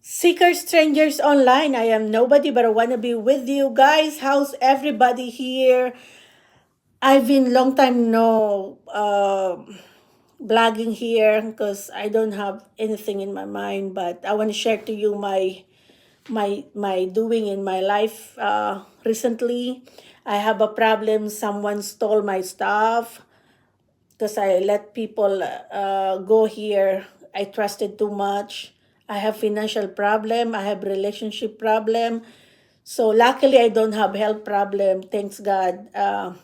Seeker strangers online. I am nobody, but I want to be with you guys. How's everybody here? I've been long time no blogging here because I don't have anything in my mind, but I want to share to you my doing in my life recently. I have a problem. Someone stole my stuff because I let people go here. I trusted too much. I have financial problem. I have relationship problem. So luckily, I don't have health problem. Thanks God. But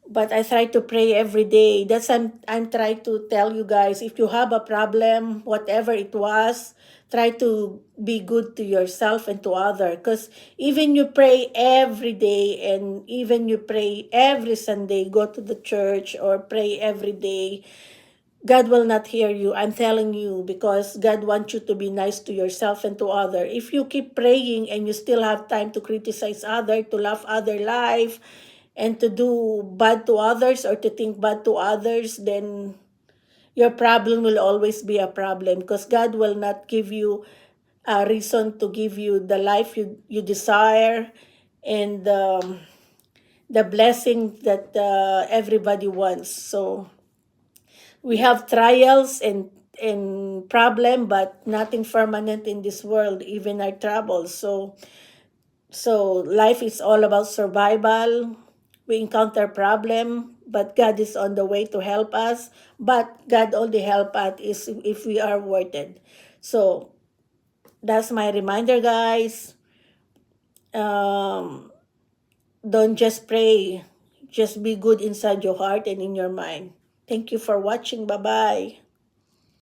but I try to pray every day. That's I'm trying to tell you guys. If you have a problem, whatever it was, try to be good to yourself and to other. Because even you pray every day, and even you pray every Sunday, go to the church or pray every day, God will not hear you. I'm telling you, because God wants you to be nice to yourself and to other. If you keep praying and you still have time to criticize other, to laugh other life, and to do bad to others or to think bad to others, then your problem will always be a problem, because God will not give you a reason to give you the life you desire, and the blessing that everybody wants. So we have trials and problem, but nothing permanent in this world, even our troubles. So life is all about survival. We encounter problem, but God is on the way to help us. But God only help us is if we are worth it. So that's my reminder, guys. Um, don't just pray. Just be good inside your heart and in your mind. Thank you for watching. Bye-bye.